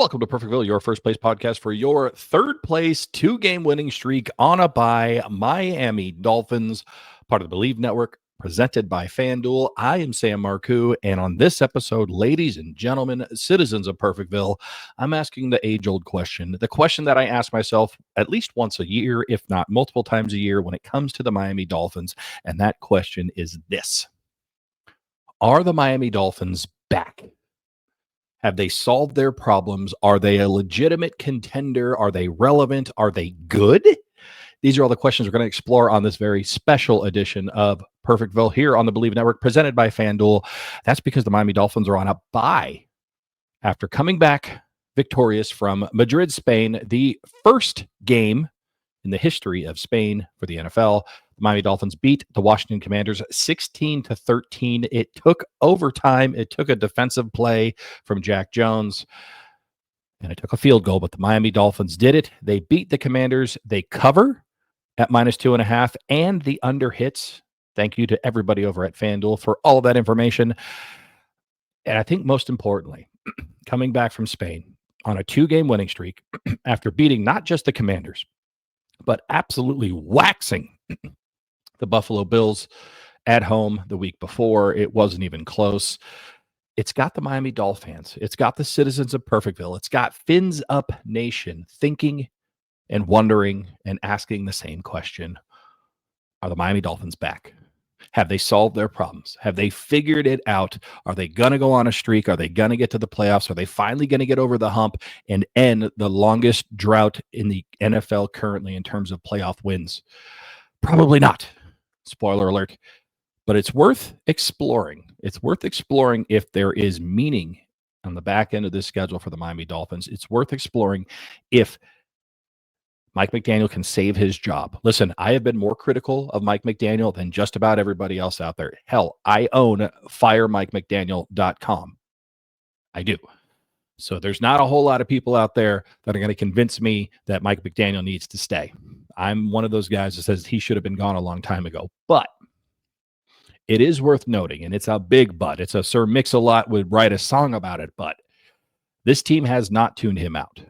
Welcome to Perfectville, your first place podcast for your third place two-game winning streak on a bye. Miami Dolphins, part of the BLEAV Network, presented by Fanduel. I am Sam Marcoux, and on this episode, ladies and gentlemen, citizens of Perfectville, I'm asking the age-old question, the question that I ask myself at least once a year, if not multiple times a year, when it comes to the Miami Dolphins, and that question is this: are the Miami Dolphins back? Have they solved their problems? Are they a legitimate contender? Are they relevant? Are they good? These are all the questions we're going to explore on this very special edition of Perfectville here on the BLEAV Network, presented by FanDuel. That's because the Miami Dolphins are on a bye after coming back victorious from Madrid, Spain, the first game in the history of Spain for the NFL. The Miami Dolphins beat the Washington Commanders 16-13. It took overtime. It took a defensive play from Jack Jones, and it took a field goal, but the Miami Dolphins did it. They beat the Commanders. They cover at -2.5, and the under hits. Thank you to everybody over at FanDuel for all of that information. And I think most importantly, coming back from Spain on a two-game winning streak after beating not just the Commanders, but absolutely waxing the Buffalo Bills at home the week before. It wasn't even close. It's got the Miami Dolphins. It's got the citizens of Perfectville. It's got Fins Up Nation thinking and wondering and asking the same question: are the Miami Dolphins back? Have they solved their problems? Have they figured it out? Are they going to go on a streak? Are they going to get to the playoffs? Are they finally going to get over the hump and end the longest drought in the NFL currently in terms of playoff wins? Probably not. Spoiler alert. But it's worth exploring. It's worth exploring if there is meaning on the back end of this schedule for the Miami Dolphins. It's worth exploring if Mike McDaniel can save his job. Listen, I have been more critical of Mike McDaniel than just about everybody else out there. Hell, I own firemikemcdaniel.com. I do. So there's not a whole lot of people out there that are going to convince me that Mike McDaniel needs to stay. I'm one of those guys that says he should have been gone a long time ago. But it is worth noting, and it's a big but. It's a Sir Mix-a-Lot would write a song about it, but this team has not tuned him out.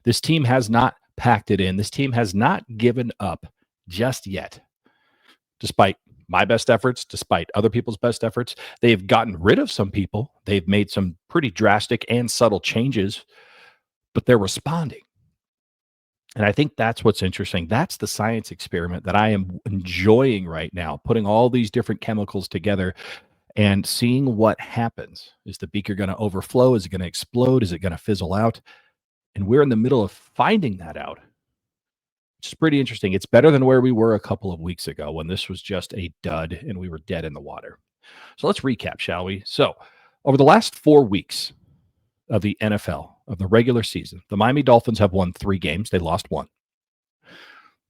This team has not packed it in. This team has not given up just yet. Despite my best efforts, despite other people's best efforts, they've gotten rid of some people. They've made some pretty drastic and subtle changes, but they're responding. And I think that's what's interesting. That's the science experiment that I am enjoying right now, putting all these different chemicals together and seeing what happens. Is the beaker going to overflow? Is it going to explode? Is it going to fizzle out? And we're in the middle of finding that out, which is pretty interesting. It's better than where we were a couple of weeks ago when this was just a dud and we were dead in the water. So let's recap, shall we? So over the last 4 weeks of the NFL, of the regular season, the Miami Dolphins have won 3 games. They lost 1.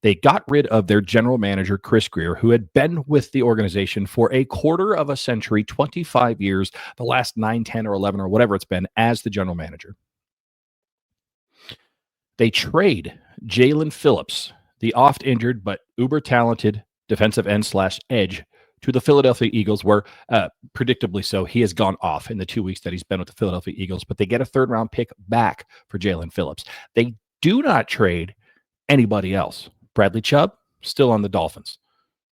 They got rid of their general manager, Chris Grier, who had been with the organization for a quarter of a century, 25 years, the last 9, 10, or 11, or whatever it's been, as the general manager. They trade Jalen Phillips, the oft-injured but uber-talented defensive end/edge, to the Philadelphia Eagles, where, predictably so, he has gone off in the 2 weeks that he's been with the Philadelphia Eagles, but they get a third-round pick back for Jalen Phillips. They do not trade anybody else. Bradley Chubb, still on the Dolphins.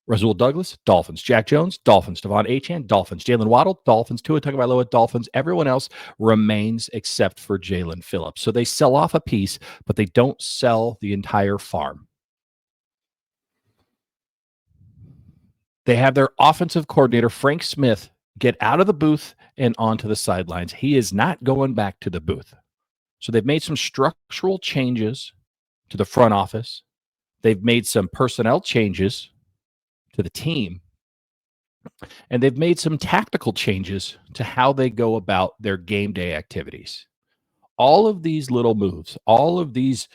Rasul Douglas, Dolphins. Jack Jones, Dolphins. Devon Achane, Dolphins. Jalen Waddle, Dolphins. Tua Tagovailoa, Dolphins. Everyone else remains except for Jalen Phillips. So they sell off a piece, but they don't sell the entire farm. They have their offensive coordinator, Frank Smith, get out of the booth and onto the sidelines. He is not going back to the booth. So they've made some structural changes to the front office. They've made some personnel changes to the team, and they've made some tactical changes to how they go about their game day activities. All of these little moves, all of these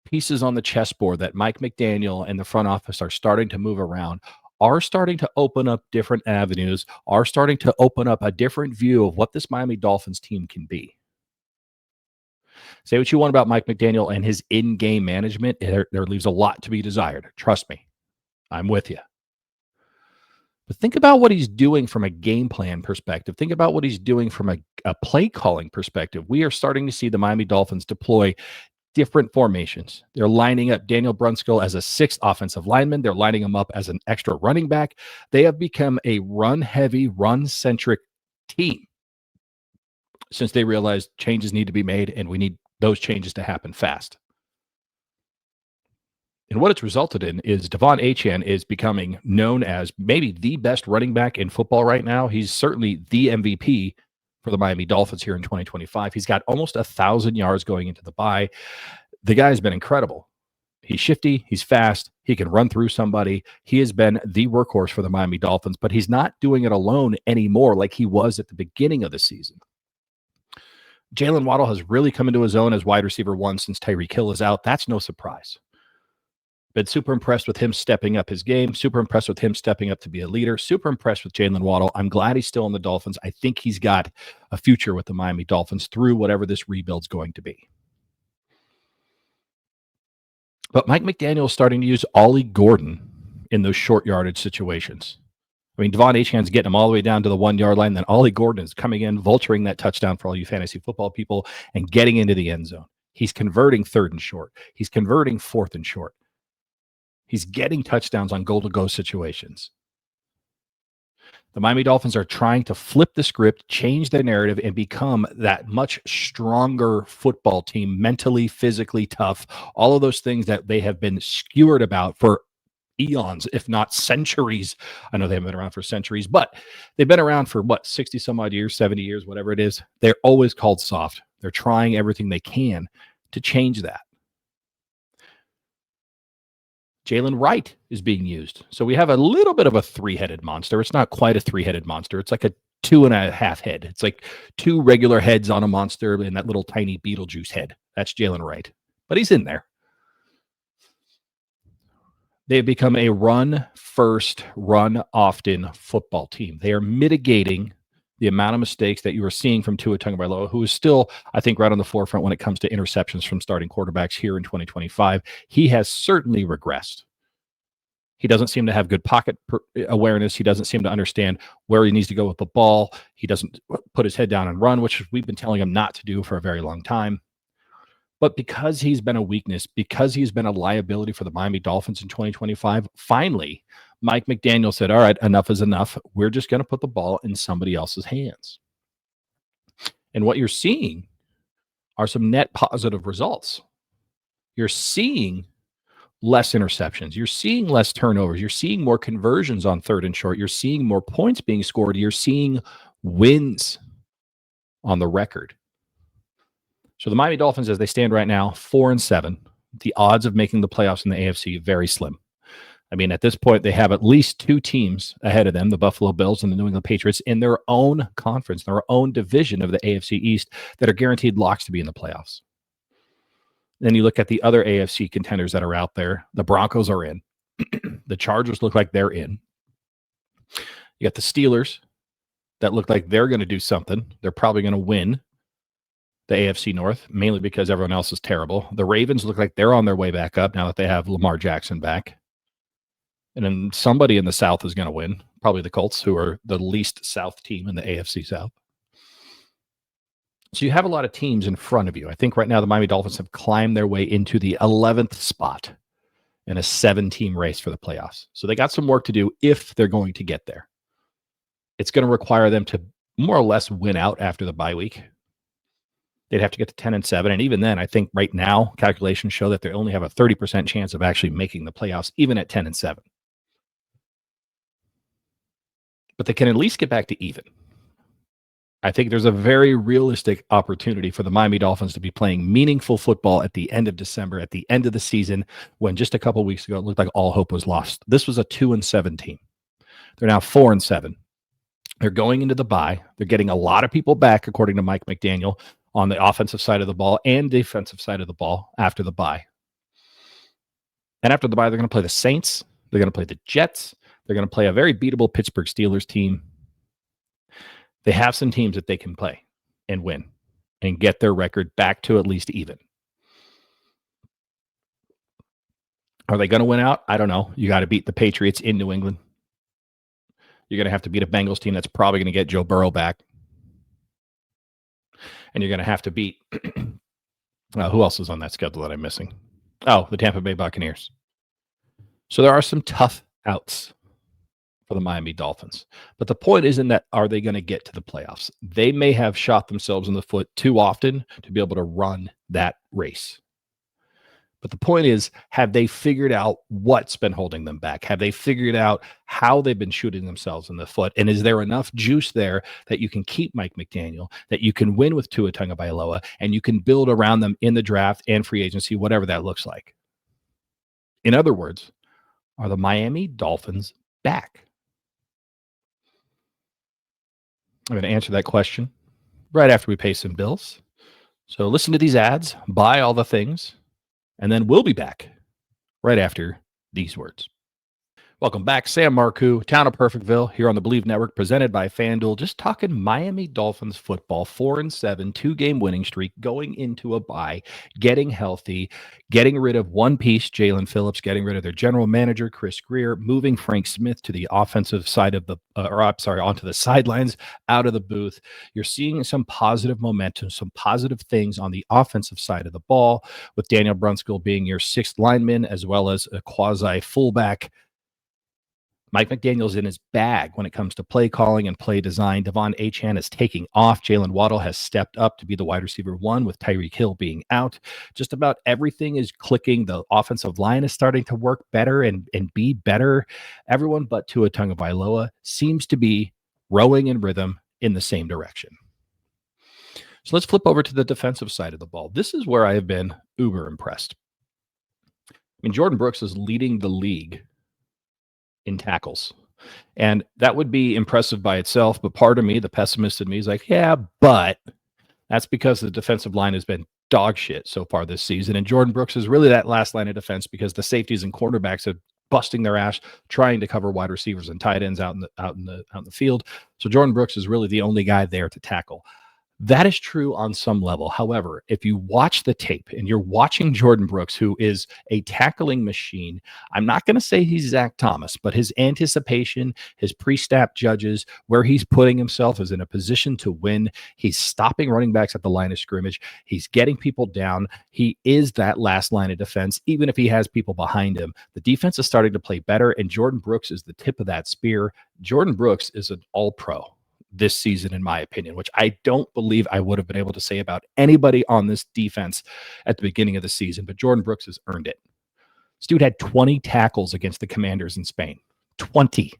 pieces on the chessboard that Mike McDaniel and the front office are starting to move around are starting to open up different avenues, are starting to open up a different view of what this Miami Dolphins team can be. Say what you want about Mike McDaniel and his in-game management, there leaves a lot to be desired. Trust me, I'm with you. But think about what he's doing from a game plan perspective. Think about what he's doing from a play calling perspective. We are starting to see the Miami Dolphins deploy different formations. They're lining up Daniel Brunskill as a sixth offensive lineman. They're lining him up as an extra running back. They have become a run-heavy, run-centric team since they realized changes need to be made, and we need those changes to happen fast. And what it's resulted in is Devon Achane is becoming known as maybe the best running back in football right now. He's certainly the MVP for the Miami Dolphins here in 2025. He's got almost 1,000 yards going into the bye. The guy's been incredible. He's shifty. He's fast. He can run through somebody. He has been the workhorse for the Miami Dolphins, but he's not doing it alone anymore like he was at the beginning of the season. Jalen Waddle has really come into his own as wide receiver one since Tyreek Hill is out. That's no surprise. Been super impressed with him stepping up his game, super impressed with him stepping up to be a leader, super impressed with Jalen Waddle. I'm glad he's still in the Dolphins. I think he's got a future with the Miami Dolphins through whatever this rebuild's going to be. But Mike McDaniel is starting to use Ollie Gordon in those short yardage situations. I mean, Devon Achane's getting him all the way down to the 1 yard line. Then Ollie Gordon is coming in, vulturing that touchdown for all you fantasy football people and getting into the end zone. He's converting third and short. He's converting fourth and short. He's getting touchdowns on goal-to-go situations. The Miami Dolphins are trying to flip the script, change their narrative, and become that much stronger football team, mentally, physically tough, all of those things that they have been skewered about for eons, if not centuries. I know they haven't been around for centuries, but they've been around for 60 some odd years, 70 years, whatever it is. They're always called soft. They're trying everything they can to change that. Jalen Wright is being used. So we have a little bit of a three-headed monster. It's not quite a three-headed monster. It's like a 2.5 head. It's like two regular heads on a monster and that little tiny Beetlejuice head. That's Jalen Wright. But he's in there. They've become a run-first, run-often football team. They are mitigating the amount of mistakes that you are seeing from Tua Tagovailoa, who is still, I think, right on the forefront when it comes to interceptions from starting quarterbacks here in 2025. He has certainly regressed. He doesn't seem to have good pocket awareness. He doesn't seem to understand where he needs to go with the ball. He doesn't put his head down and run, which we've been telling him not to do for a very long time. But because he's been a weakness, because he's been a liability for the Miami Dolphins in 2025, finally, Mike McDaniel said, all right, enough is enough. We're just going to put the ball in somebody else's hands. And what you're seeing are some net positive results. You're seeing less interceptions. You're seeing less turnovers. You're seeing more conversions on third and short. You're seeing more points being scored. You're seeing wins on the record. So the Miami Dolphins, as they stand right now, 4-7. The odds of making the playoffs in the AFC very slim. I mean, at this point, they have at least two teams ahead of them, the Buffalo Bills and the New England Patriots, in their own conference, their own division of the AFC East that are guaranteed locks to be in the playoffs. Then you look at the other AFC contenders that are out there. The Broncos are in. The Chargers look like they're in. You got the Steelers that look like they're going to do something. They're probably going to win the AFC North, mainly because everyone else is terrible. The Ravens look like they're on their way back up now that they have Lamar Jackson back. And then somebody in the South is going to win, probably the Colts, who are the least South team in the AFC South. So you have a lot of teams in front of you. I think right now the Miami Dolphins have climbed their way into the 11th spot in a 7-team race for the playoffs. So they got some work to do if they're going to get there. It's going to require them to more or less win out after the bye week. They'd have to get to 10-7. And even then, I think right now, calculations show that they only have a 30% chance of actually making the playoffs, even at 10-7. But they can at least get back to even. I think there's a very realistic opportunity for the Miami Dolphins to be playing meaningful football at the end of December, at the end of the season, when just a couple of weeks ago, it looked like all hope was lost. This was a 2-7 team. They're now 4-7. They're going into the bye. They're getting a lot of people back, according to Mike McDaniel, on the offensive side of the ball and defensive side of the ball after the bye. And after the bye, they're going to play the Saints. They're going to play the Jets. They're going to play a very beatable Pittsburgh Steelers team. They have some teams that they can play and win and get their record back to at least even. Are they going to win out? I don't know. You got to beat the Patriots in New England. You're going to have to beat a Bengals team that's probably going to get Joe Burrow back. And you're going to have to beat who else is on that schedule that I'm missing? Oh, the Tampa Bay Buccaneers. So there are some tough outs for the Miami Dolphins. But the point isn't that are they going to get to the playoffs? They may have shot themselves in the foot too often to be able to run that race. But the point is, have they figured out what's been holding them back? Have they figured out how they've been shooting themselves in the foot? And is there enough juice there that you can keep Mike McDaniel, that you can win with Tua Tagovailoa, and you can build around them in the draft and free agency, whatever that looks like? In other words, are the Miami Dolphins back? I'm going to answer that question right after we pay some bills. So listen to these ads, buy all the things, and then we'll be back right after these words. Welcome back. Sam Marcoux, town of Perfectville, here on the BLEAV Network, presented by Fanduel. Just talking Miami Dolphins football, 4-7, 2-game winning streak, going into a bye, getting healthy, getting rid of one piece, Jalen Phillips, getting rid of their general manager, Chris Greer, moving Frank Smith to the offensive side of the, onto the sidelines, out of the booth. You're seeing some positive momentum, some positive things on the offensive side of the ball, with Daniel Brunskill being your sixth lineman, as well as a quasi fullback. Mike McDaniel's in his bag when it comes to play calling and play design. Devon Achane is taking off. Jalen Waddle has stepped up to be the wide receiver one, with Tyreek Hill being out. Just about everything is clicking. The offensive line is starting to work better and be better. Everyone but Tua Tagovailoa seems to be rowing in rhythm in the same direction. So let's flip over to the defensive side of the ball. This is where I have been uber impressed. I mean, Jordan Brooks is leading the league in tackles. And that would be impressive by itself. But part of me, the pessimist in me, is like, yeah, but that's because the defensive line has been dog shit so far this season. And Jordan Brooks is really that last line of defense, because the safeties and cornerbacks are busting their ass trying to cover wide receivers and tight ends out in the field. So Jordan Brooks is really the only guy there to tackle. That is true on some level. However, if you watch the tape and you're watching Jordan Brooks, who is a tackling machine, I'm not going to say he's Zach Thomas, but his anticipation, his pre-snap judges, where he's putting himself is in a position to win. He's stopping running backs at the line of scrimmage. He's getting people down. He is that last line of defense, even if he has people behind him. The defense is starting to play better, and Jordan Brooks is the tip of that spear. Jordan Brooks is an all-pro this season, in my opinion, which I don't believe I would have been able to say about anybody on this defense at the beginning of the season, but Jordan Brooks has earned it. This dude had 20 tackles against the Commanders in Spain. 20.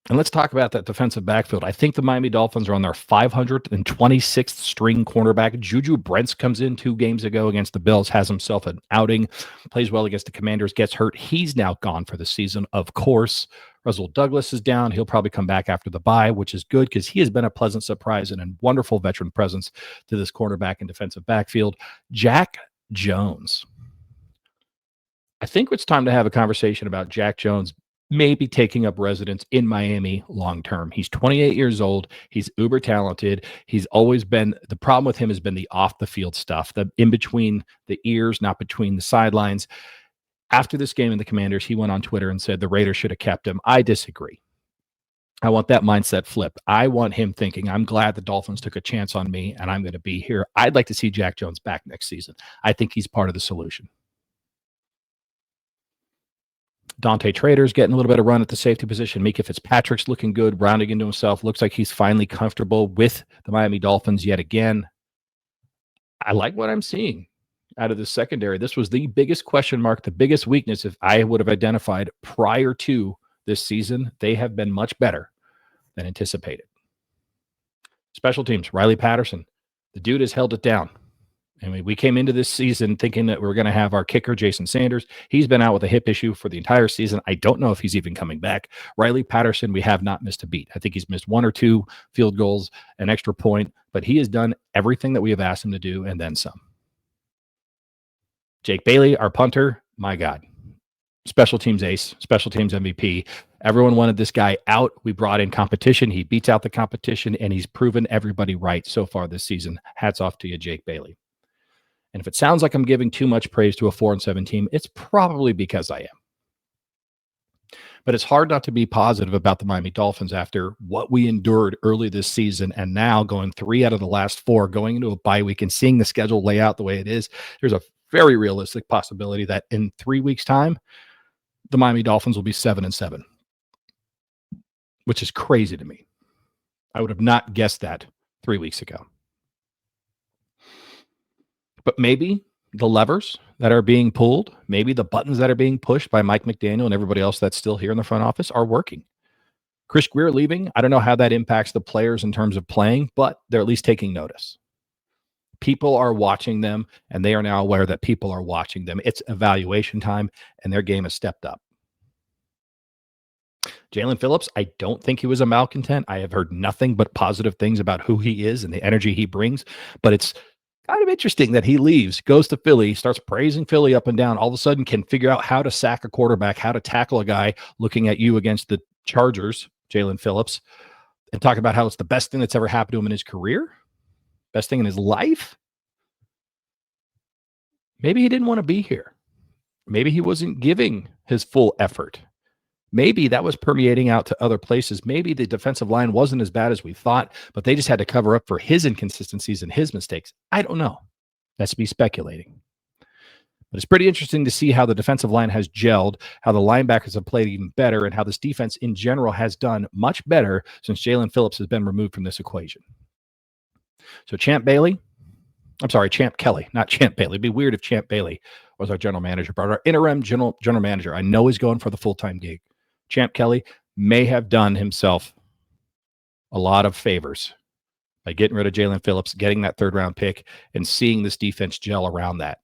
And let's talk about that defensive backfield. I think the Miami Dolphins are on their 526th string cornerback. Juju Brents comes in 2 games ago against the Bills, has himself an outing, plays well against the Commanders, gets hurt. He's now gone for the season, of course. Russell Douglas is down. He'll probably come back after the bye, which is good because he has been a pleasant surprise and a wonderful veteran presence to this cornerback and defensive backfield. Jack Jones. I think it's time to have a conversation about Jack Jones maybe taking up residence in Miami long term. He's 28 years old. He's uber talented. He's always been, the problem with him has been the off the field stuff, the in between the ears, not between the sidelines. After this game in the Commanders, he went on Twitter and said the Raiders should have kept him. I disagree. I want that mindset flipped. I want him thinking, I'm glad the Dolphins took a chance on me and I'm going to be here. I'd like to see Jack Jones back next season. I think he's part of the solution. Dante Trader's getting a little bit of run at the safety position. Mika Fitzpatrick's looking good, rounding into himself. Looks like he's finally comfortable with the Miami Dolphins yet again. I like what I'm seeing out of the secondary. This was the biggest question mark, the biggest weakness if I would have identified prior to this season. They have been much better than anticipated. Special teams, Riley Patterson. The dude has held it down. I mean, we came into this season thinking that we were going to have our kicker, Jason Sanders. He's been out with a hip issue for the entire season. I don't know if he's even coming back. Riley Patterson, we have not missed a beat. I think he's missed 1 or 2 field goals, an extra point, but he has done everything that we have asked him to do and then some. Jake Bailey, our punter, my God. Special teams ace, special teams MVP. Everyone wanted this guy out. We brought in competition. He beats out the competition, and he's proven everybody right so far this season. Hats off to you, Jake Bailey. And if it sounds like I'm giving too much praise to a 4-7 team, it's probably because I am. But it's hard not to be positive about the Miami Dolphins after what we endured early this season, and now going 3 out of the last 4, going into a bye week and seeing the schedule lay out the way it is. There's a very realistic possibility that in 3 weeks' time, the Miami Dolphins will be 7-7, which is crazy to me. I would have not guessed that 3 weeks ago. But maybe the levers that are being pulled, maybe the buttons that are being pushed by Mike McDaniel and everybody else that's still here in the front office are working. Chris Greer leaving, I don't know how that impacts the players in terms of playing, but they're at least taking notice. People are watching them, and they are now aware that people are watching them. It's evaluation time, and their game has stepped up. Jalen Phillips, I don't think he was a malcontent. I have heard nothing but positive things about who he is and the energy he brings, but it's kind of interesting that he leaves, goes to Philly, starts praising Philly up and down, all of a sudden can figure out how to sack a quarterback, how to tackle a guy looking at you against the Chargers, Jalen Phillips, and talk about how it's the best thing that's ever happened to him in his career, best thing in his life. Maybe he didn't want to be here. Maybe he wasn't giving his full effort. Maybe that was permeating out to other places. Maybe the defensive line wasn't as bad as we thought, but they just had to cover up for his inconsistencies and his mistakes. I don't know. That's me speculating. But it's pretty interesting to see how the defensive line has gelled, how the linebackers have played even better, and how this defense in general has done much better since Jalen Phillips has been removed from this equation. So Champ Kelly, not Champ Bailey. It'd be weird if Champ Bailey was our general manager, but our interim general manager, I know he's going for the full-time gig. Champ Kelly may have done himself a lot of favors by getting rid of Jalen Phillips, getting that third-round pick, and seeing this defense gel around that.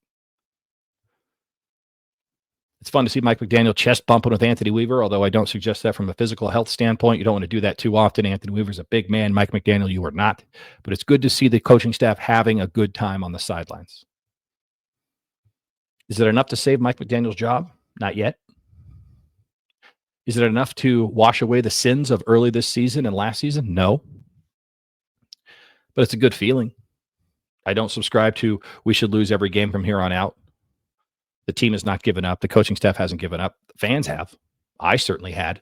It's fun to see Mike McDaniel chest bumping with Anthony Weaver, although I don't suggest that from a physical health standpoint. You don't want to do that too often. Anthony Weaver's a big man. Mike McDaniel, you are not. But it's good to see the coaching staff having a good time on the sidelines. Is it enough to save Mike McDaniel's job? Not yet. Is it enough to wash away the sins of early this season and last season? No. But it's a good feeling. I don't subscribe to we should lose every game from here on out. The team has not given up. The coaching staff hasn't given up. The fans have. I certainly had.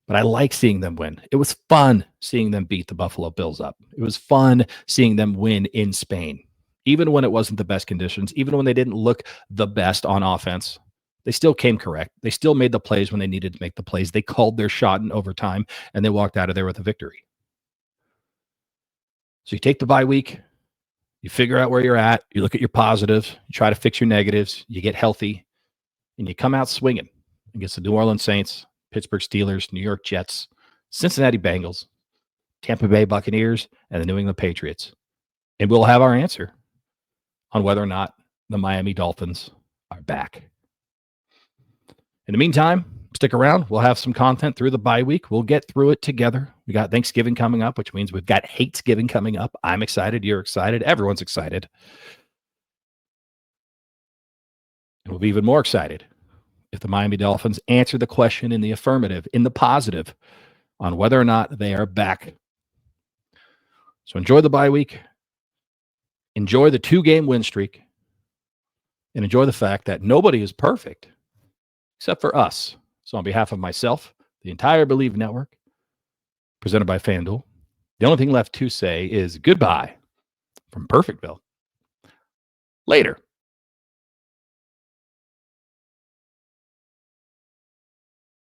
But I like seeing them win. It was fun seeing them beat the Buffalo Bills up. It was fun seeing them win in Spain. Even when it wasn't the best conditions, even when they didn't look the best on offense, they still came correct. They still made the plays when they needed to make the plays. They called their shot in overtime, and they walked out of there with a victory. So you take the bye week. You figure out where you're at. You look at your positives. You try to fix your negatives. You get healthy, and you come out swinging against the New Orleans Saints, Pittsburgh Steelers, New York Jets, Cincinnati Bengals, Tampa Bay Buccaneers, and the New England Patriots. And we'll have our answer on whether or not the Miami Dolphins are back. In the meantime, stick around. We'll have some content through the bye week. We'll get through it together. We got Thanksgiving coming up, which means we've got Hatesgiving coming up. I'm excited. You're excited. Everyone's excited. And we'll be even more excited if the Miami Dolphins answer the question in the affirmative, in the positive, on whether or not they are back. So enjoy the bye week. Enjoy the 2-game win streak. And enjoy the fact that nobody is perfect except for us. So on behalf of myself, the entire BLEAV Network, presented by Fanduel, the only thing left to say is goodbye from Perfectville. Later.